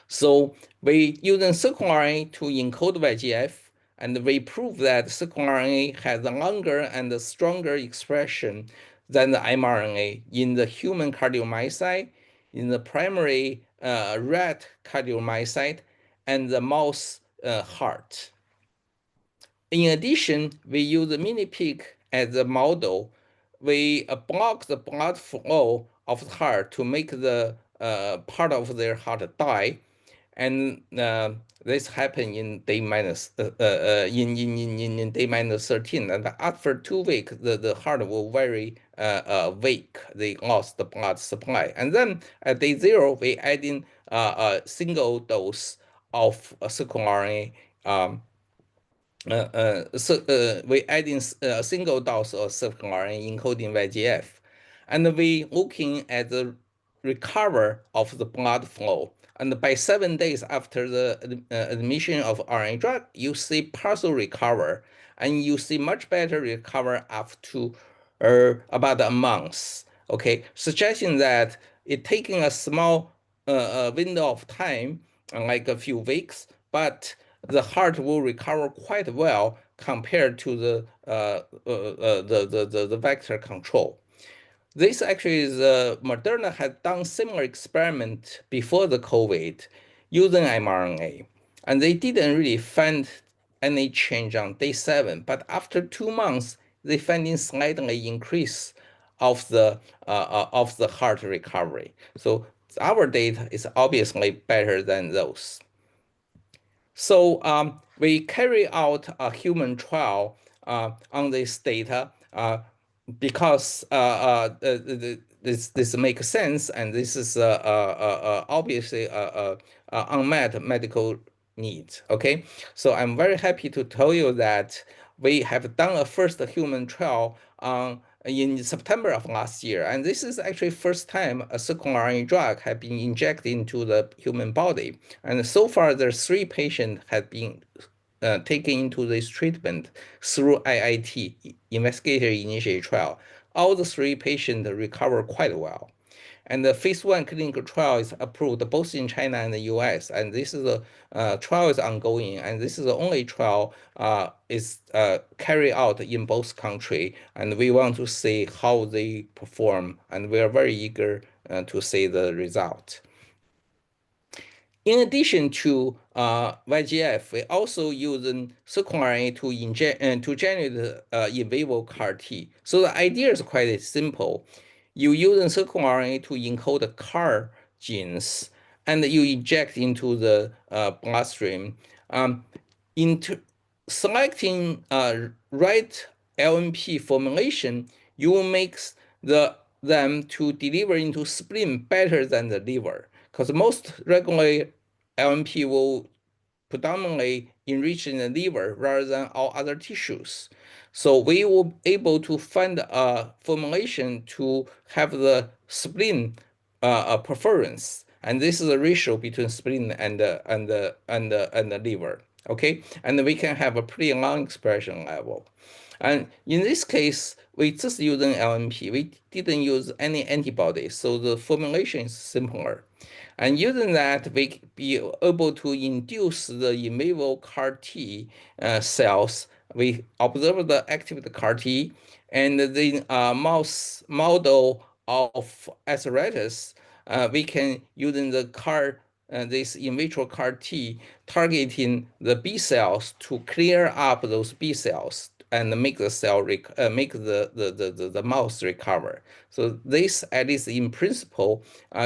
So we using circular RNA to encode VEGF, and we prove that circular RNA has a longer and stronger expression than the mRNA in the human cardiomyocyte, in the primary rat cardiomyocyte, and the mouse heart. In addition, we use the mini pig as a model. We block the blood flow of the heart to make the part of their heart die, and this happened in day minus in day minus 13. And after 2 weeks, the heart will very weak. They lost the blood supply, and then at day 0, we add in a single dose of circular RNA. So we add in a single dose of circular RNA encoding VEGF, and we looking at the recover of the blood flow. And by 7 days after the admission of RNA drug, you see partial recover, and you see much better recover up to about a month. Okay, suggesting that it taking a small window of time, like a few weeks, but the heart will recover quite well compared to the vector control. This actually is Moderna had done similar experiment before the COVID using mRNA, and they didn't really find any change on day 7. But after 2 months, they finding slightly increase of the heart recovery. So our data is obviously better than those. So we carry out a human trial on this data because this makes sense, and this is obviously a unmet medical need. Okay, so I'm very happy to tell you that we have done a first human trial in September of last year, and this is actually first time a circular RNA drug has been injected into the human body. And so far, there are 3 patients have been taken into this treatment through IIT, investigator-initiated trial. All the 3 patients recover quite well. And the phase 1 clinical trial is approved both in China and the US. And this is a trial is ongoing, and this is the only trial is carried out in both countries. And we want to see how they perform, and we are very eager to see the result. In addition to VEGF, we also use circular RNA to inject and to generate in vivo CAR T. So the idea is quite simple. You use circular RNA to encode the CAR genes, and you inject into the bloodstream. Into selecting right LNP formulation, you will make them to deliver into spleen better than the liver, because most regular LNP will predominantly enrich in the liver rather than all other tissues. So we will able to find a formulation to have the spleen preference, and this is a ratio between spleen and the liver. Okay, and we can have a pretty long expression level. And in this case, we just using LNP. We didn't use any antibody, so the formulation is simpler. And using that, we be able to induce the in vivo CAR T cells. We observe the active CAR T, and the mouse model of arthritis, we can using the this in vitro CAR T targeting the B cells to clear up those B cells and make the make the mouse recover. So this, at least in principle,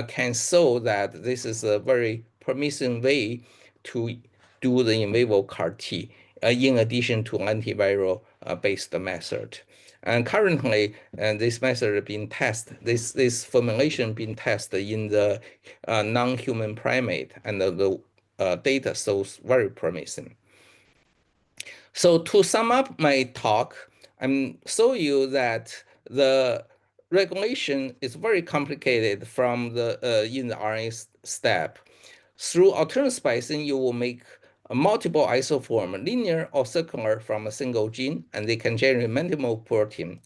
can show that this is a very promising way to do the in vivo CAR T, in addition to antiviral based method. And currently, this method being tested, this formulation being tested in the non-human primate, and the data shows very promising. So to sum up my talk, I'm show you that the regulation is very complicated from the in the RNA step. Through alternate splicing, you will make a multiple isoform, linear or circular, from a single gene, and they can generate multiple protein.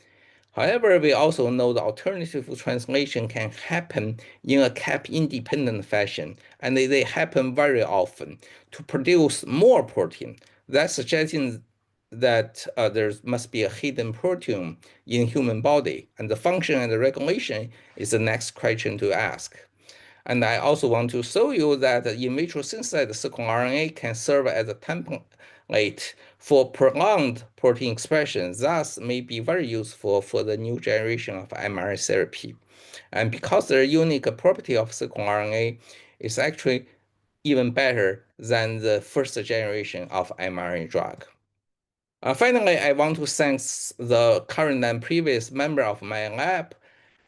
However, we also know the alternative translation can happen in a cap-independent fashion, and they happen very often to produce more protein. That's suggesting that there must be a hidden protein in human body, and the function and the regulation is the next question to ask. And I also want to show you that the in vitro synthesized circular RNA can serve as a template for prolonged protein expression, thus may be very useful for the new generation of mRNA therapy. And because the unique property of circular RNA is actually even better than the first generation of mRNA drug. Finally, I want to thank the current and previous member of my lab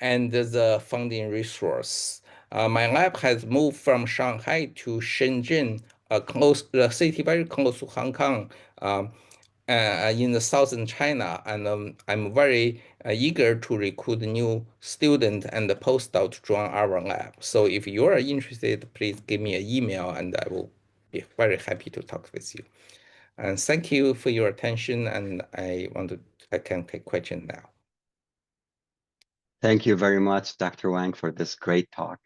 and the funding resource. My lab has moved from Shanghai to Shenzhen, the city very close to Hong Kong, in the southern China, and I'm very eager to recruit new students and the postdoc to join our lab. So if you are interested, please give me an email, and I will be very happy to talk with you. And thank you for your attention, and I can take questions now. Thank you very much, Dr. Wang, for this great talk.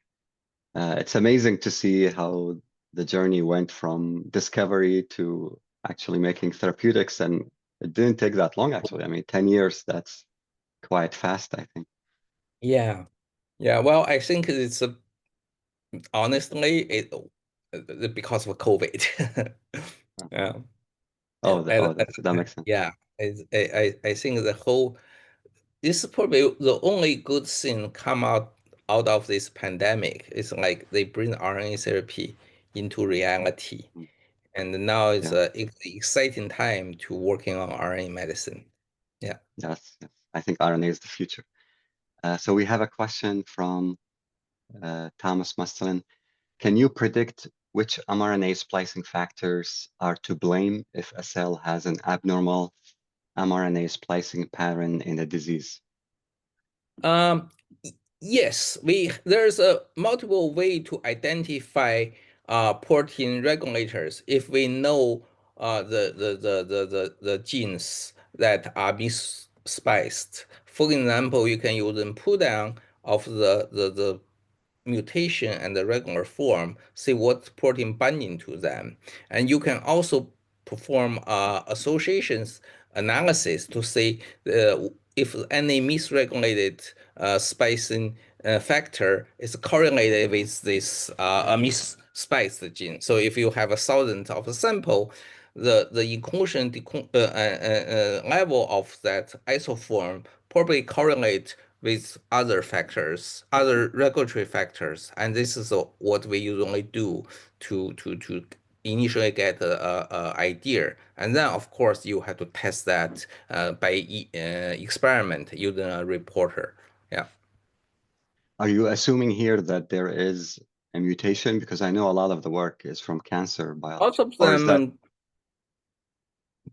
It's amazing to see how the journey went from discovery to actually making therapeutics, and it didn't take that long, actually. I mean, 10 years, that's quite fast, I think. Yeah. Yeah. Well, I think it's honestly because of COVID. Yeah. Oh, And that makes sense. yeah, I think the whole this is probably the only good thing come out of this pandemic. It's like they bring RNA therapy into reality. Mm. And now it's Yeah, a exciting time to working on RNA medicine. Yeah. yes, yes. I think RNA is the future. So we have a question from Thomas Mustelin. Can you predict which mRNA splicing factors are to blame if a cell has an abnormal mRNA splicing pattern in a disease? Um, yes, there's a multiple way to identify protein regulators if we know the genes that are misspliced. For example, you can use a pull down of the mutation and the regular form, see what protein binding to them. And you can also perform associations analysis to see if any misregulated splicing factor is correlated with this misspliced gene. So if you have a thousand of a sample, the inclusion level of that isoform probably correlate with other factors, other regulatory factors, and this is what we usually do to initially get a idea, and then of course you have to test that by experiment using a reporter. Yeah. Are you assuming here that there is a mutation? Because I know a lot of the work is from cancer Lots biology, of or is them, that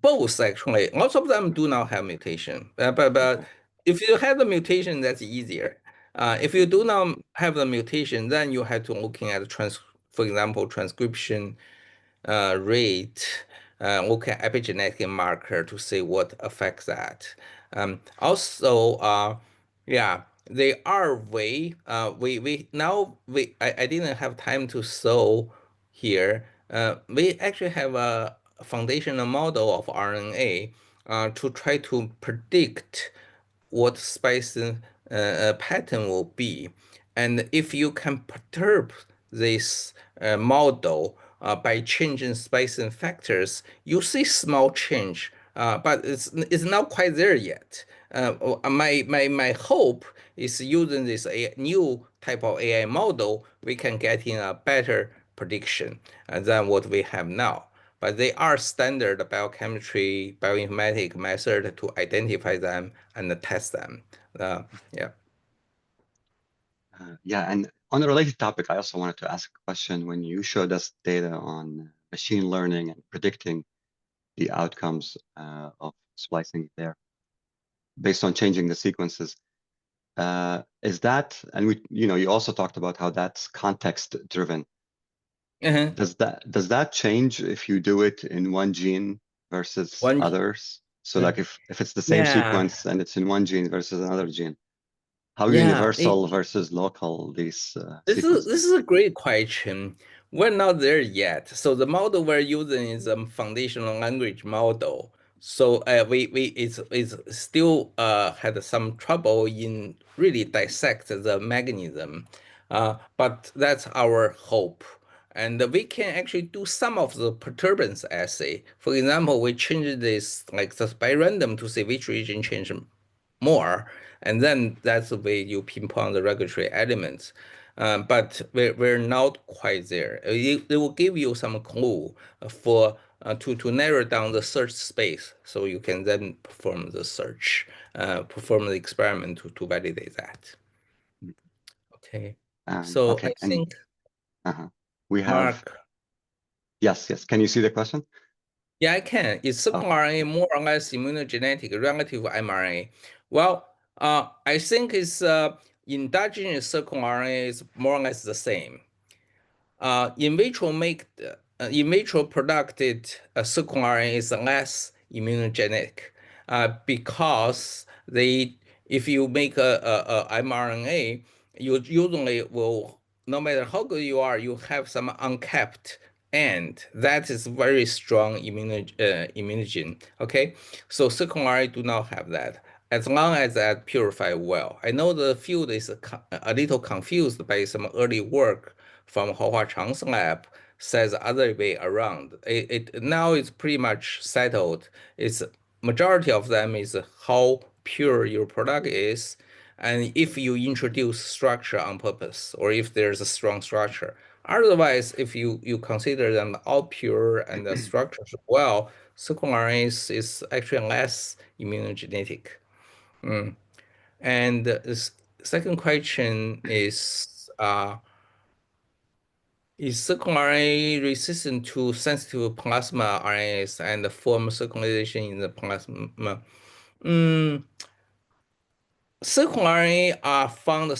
both actually, lots of them do not have mutation. But okay? if you have the mutation, that's easier. If you do not have the mutation, then you have to looking at for example, transcription rate, look at epigenetic marker to see what affects that. Also, yeah, they are way. We now I didn't have time to show here. We actually have a foundational model of RNA to try to predict what splicing pattern will be. And if you can perturb this model by changing splicing factors, you see small change, but it's not quite there yet. My hope is using this new type of AI model, we can get in a better prediction than what we have now. But they are standard biochemistry, bioinformatic method to identify them and test them. Yeah. Yeah, and on a related topic, I also wanted to ask a question. When you showed us data on machine learning and predicting the outcomes of splicing there based on changing the sequences, is that, and you also talked about how that's context driven. Uh-huh. Does that change if you do it in one gene versus One. others? So uh, like if it's the same yeah. sequence and it's in one gene versus another gene, how Yeah. universal versus local these This sequences? is a great question. We're not there yet. So the model we're using is a foundational language model. So we it's still had some trouble in really dissect the mechanism. But that's our hope. And we can actually do some of the perturbance assay. For example, we change this like just by random to see which region change more, and then that's the way you pinpoint the regulatory elements. But we're not quite there. It will give you some clue for to narrow down the search space, so you can then perform the search, perform the experiment to validate that. Okay, so I Okay, and think uh-huh. We have, Mark. yes. Can you see the question? Yeah, I can. Is Oh, circRNA more or less immunogenic relative to mRNA? Well, I think it's endogenous circRNA is more or less the same. In vitro produced circRNA is less immunogenic because if you make a mRNA, you usually will, no matter how good you are, you have some uncapped end. That is very strong immunogen. Okay, so circRNA do not have that. As long as that purify well. I know the field is a little confused by some early work from Hua Chang's lab says other way around. It now it's pretty much settled. It's majority of them is how pure your product is, and if you introduce structure on purpose, or if there's a strong structure. Otherwise, if you consider them all pure and the structures well, circular RNA is actually less immunogenic. And the second question is circular RNA resistant to sensitive plasma RNAs and form circulation in the plasma? Circular RNA are found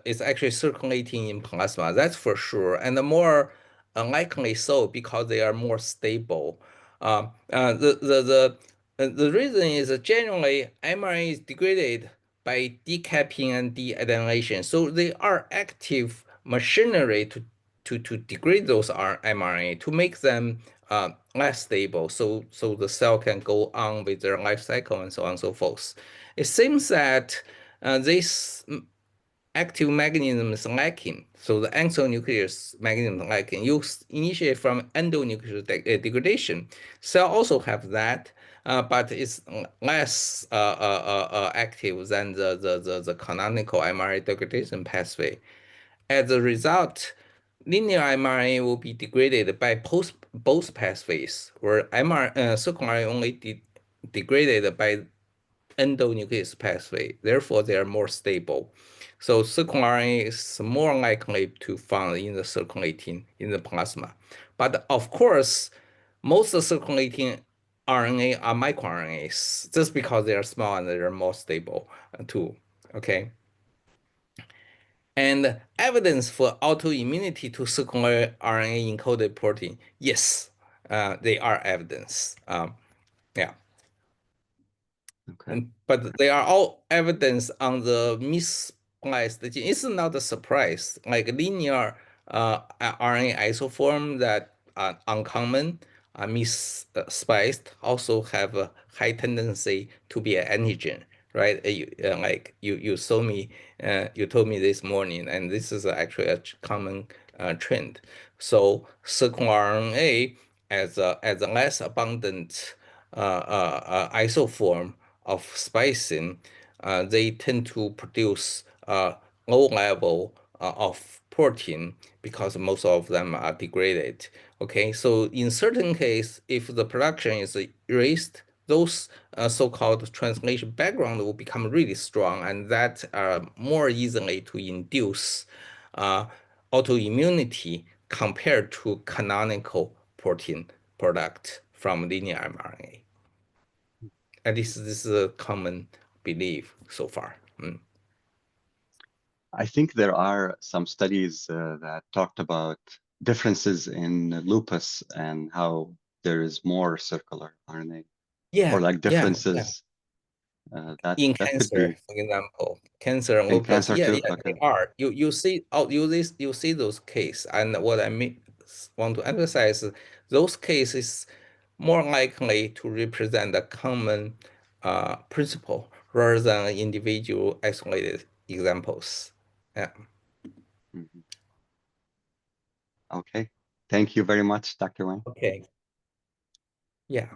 is actually circulating in plasma, that's for sure, and the more likely so because they are more stable. The reason is that generally mRNA is degraded by decapping and deadenylation, so they are active machinery to degrade those mRNA to make them less stable, so the cell can go on with their life cycle and so on and so forth. It seems that this active mechanism is lacking. So the exonuclease mechanism is lacking. You initiate from endonuclease degradation. Cell also have that, but it's less active than the canonical mRNA degradation pathway. As a result, linear mRNA will be degraded by both pathways, where circular RNA only degraded by endonuclease pathway. Therefore, they are more stable. So circular RNA is more likely to found in the circulating in the plasma. But of course, most of circulating RNA are microRNAs, just because they are small and they are more stable too. Okay. And evidence for autoimmunity to circular RNA encoded protein. Yes, they are evidence. Yeah. Okay. But they are all evidence on the misspliced gene. It's not a surprise. Like linear RNA isoform that are uncommon, misspliced, also have a high tendency to be an antigen, right? Like you told me, you told me this morning, and this is actually a common trend. So circular RNA as a less abundant isoform of splicing, they tend to produce low level of protein because most of them are degraded. Okay, so in certain case, if the production is erased, those so-called translation background will become really strong, and that are more easily to induce autoimmunity compared to canonical protein product from linear mRNA. At least this is a common belief so far. I think there are some studies that talked about differences in lupus and how there is more circular RNA, or Yeah, like yeah. differences In that could cancer, be for example, cancer and in lupus. cancer Yeah, too. yeah, they Okay. are. You see those cases, and what I want to emphasize is those cases more likely to represent a common principle rather than individual isolated examples. Yeah. Mhm. Okay. Thank you very much, Dr. Wang. Okay. Yeah.